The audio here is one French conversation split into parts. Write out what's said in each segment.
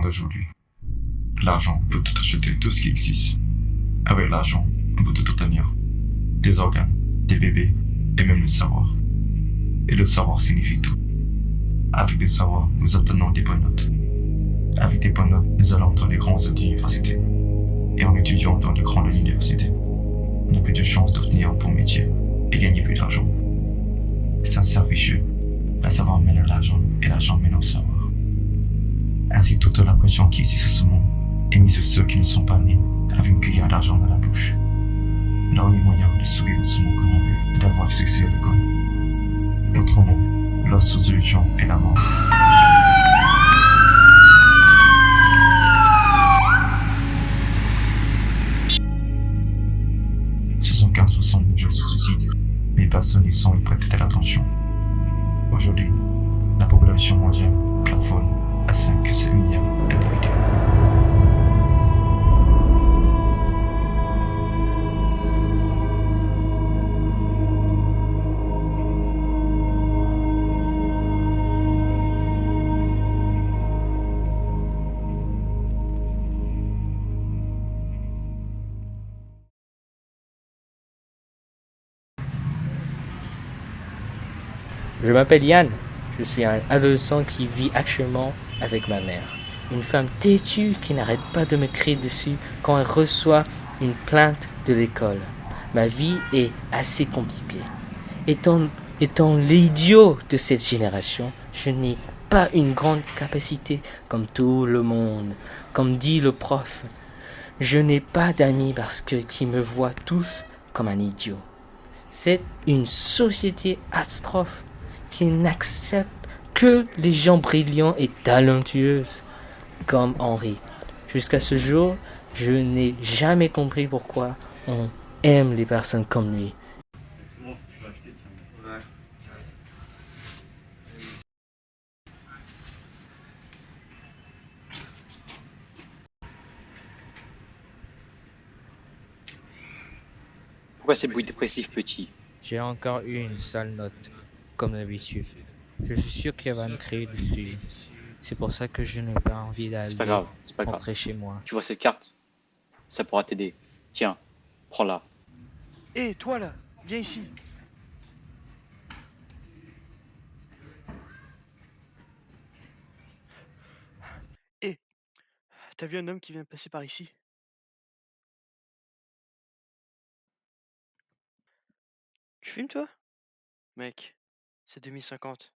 d'aujourd'hui. L'argent peut tout acheter, tout ce qui existe. Avec l'argent, on peut tout obtenir. Des organes, des bébés, et même le savoir. Et le savoir signifie tout. Avec le savoir, nous obtenons des bonnes notes. Avec des bonnes notes, nous allons dans les grandes universités. Et en étudiant dans les grandes universités, on a plus de chances d'obtenir un bon métier et gagner plus d'argent. C'est un cercle vicieux. Le savoir mène à l'argent et l'argent mène au savoir. Ainsi, toute la pression qui existe sur ce monde est mise sur ceux qui ne sont pas nés avec une cuillère d'argent dans la bouche. Leur unique moyen de survivre ce monde comme on veut est d'avoir du succès à l'école. Autrement, leur solution est la mort. Ce sont 15% des gens se suicident, mais personne n'y semble prêter à l'attention. Aujourd'hui, la population mondiale plafonne à 5-7 milliards d'individus. Je m'appelle Yann, je suis un adolescent qui vit actuellement avec ma mère. Une femme têtue qui n'arrête pas de me crier dessus quand elle reçoit une plainte de l'école. Ma vie est assez compliquée. Étant l'idiot de cette génération, je n'ai pas une grande capacité comme tout le monde. Comme dit le prof, je n'ai pas d'amis parce qu'ils me voient tous comme un idiot. C'est une société astrophe qui n'accepte que les gens brillants et talentueux comme Henri. Jusqu'à ce jour, je n'ai jamais compris pourquoi on aime les personnes comme lui. C'est bon, si tu vas acheter, tiens. Ouais. Pourquoi ces bruits dépressifs, petit? J'ai encore eu une sale note, comme d'habitude. Je suis sûr qu'elle va me crier dessus. C'est pour ça que je n'ai pas envie C'est pas d'aller grave, c'est pas grave. rentrer chez moi. Tu vois cette carte? Ça pourra t'aider. Tiens, prends-la. Hé, toi là, viens ici. Hé, t'as vu un homme qui vient de passer par ici? Tu fumes toi? Mec, c'est 2050.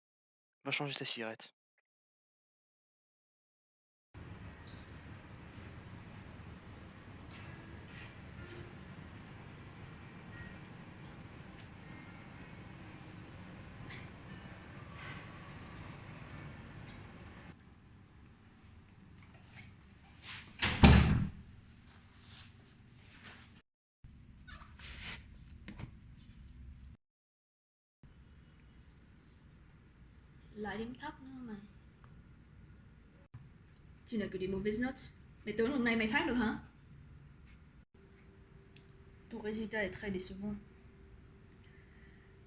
Va changer ta cigarette. Lại điểm thấp nữa mày. Tu n'as que des mauvaises notes. Mais ton hôm nay mày thoát được hả? Ton résultat est très décevant.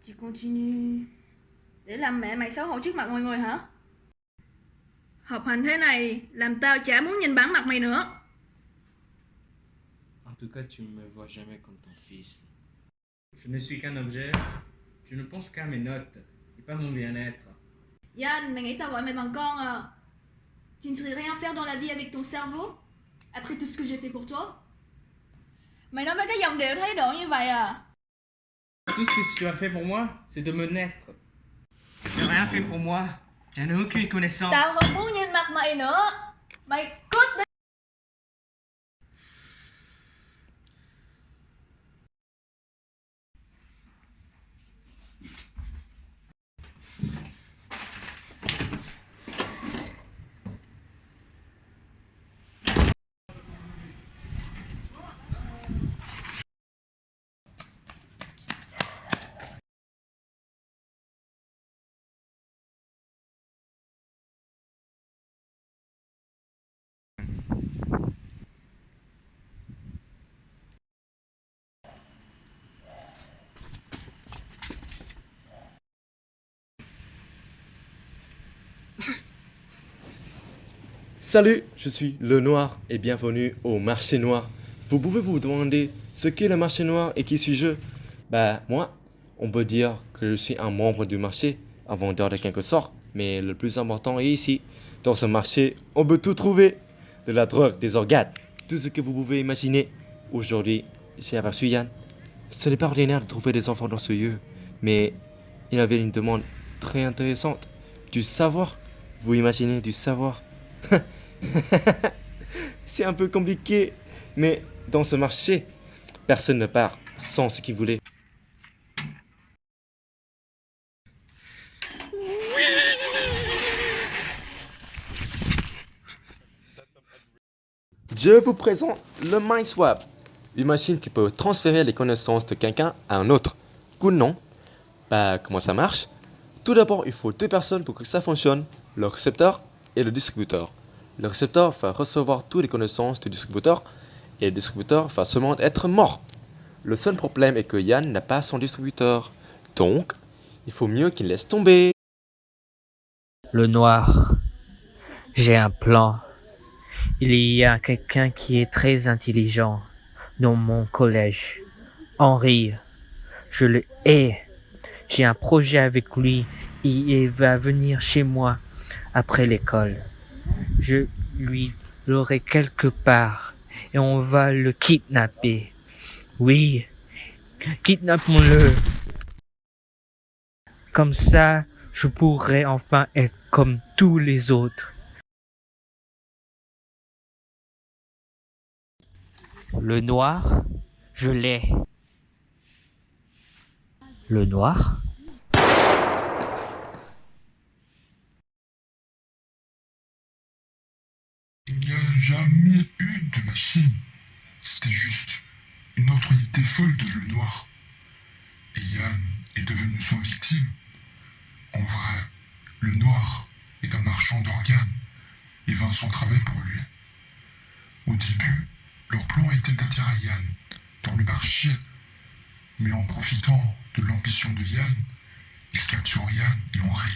Tu continues để làm mẹ mày xấu hổ trước mặt mọi người hả? Học hành thế này làm tao chả muốn nhìn bản mặt mày nữa. En tout cas, tu ne me vois jamais comme ton fils. Je ne suis qu'un objet. Je ne pense qu'à mes notes et pas mon bien-être. Yann, mày nghĩ tao gọi mày bằng con à? Tu ne saurais rien faire dans la vie avec ton cerveau? Après tout ce que j'ai fait pour toi? Mày nói mấy cái dòng điệu thái độ như vậy à? Tout ce que tu as fait pour moi, c'est de me naître. Tu n'as rien fait pour moi. Tu n'as aucune connaissance. Tao không muốn nhìn mặt mày nữa. Mày cút đi. Salut, je suis Le Noir et bienvenue au marché noir. Vous pouvez vous demander ce qu'est le marché noir et qui suis-je? Moi, on peut dire que je suis un membre du marché, un vendeur de quelque sorte, mais le plus important est ici. Dans ce marché, on peut tout trouver. De la drogue, des organes, tout ce que vous pouvez imaginer. Aujourd'hui, j'ai aperçu Yann. Ce n'est pas ordinaire de trouver des enfants dans ce lieu, mais il avait une demande très intéressante. Du savoir. Vous imaginez du savoir? C'est un peu compliqué, mais dans ce marché, personne ne part sans ce qu'il voulait. Je vous présente le MindSwap, une machine qui peut transférer les connaissances de quelqu'un à un autre. Coup de nom. Comment ça marche? Tout d'abord, il faut deux personnes pour que ça fonctionne, le récepteur et le distributeur. Le récepteur va recevoir toutes les connaissances du distributeur et le distributeur va seulement être mort. Le seul problème est que Yann n'a pas son distributeur. Donc, il faut mieux qu'il laisse tomber. Le Noir, j'ai un plan. Il y a quelqu'un qui est très intelligent dans mon collège. Henri, je le hais. J'ai un projet avec lui et il va venir chez moi après l'école. Je lui l'aurai quelque part et on va le kidnapper. Oui, kidnappons-le. Comme ça, je pourrai enfin être comme tous les autres. Le Noir, je l'ai. Le Noir? Il n'y a jamais eu de machine. C'était juste une autre idée folle de Le Noir. Et Yann est devenu son victime. En vrai, Le Noir est un marchand d'organes et Vincent travaille pour lui. Au début, leur plan était d'attirer Yann dans le marché, mais en profitant de l'ambition de Yann, ils capturent Yann et Henri.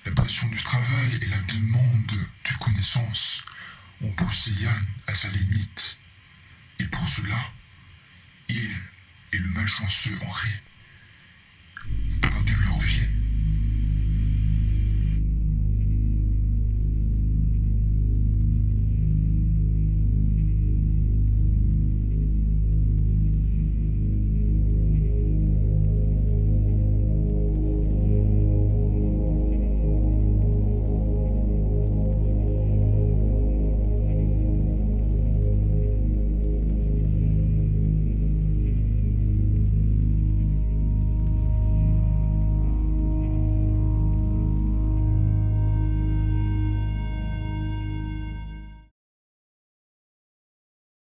La pression du travail et la demande de connaissance ont poussé Yann à sa limite. Et pour cela, il et le malchanceux Henri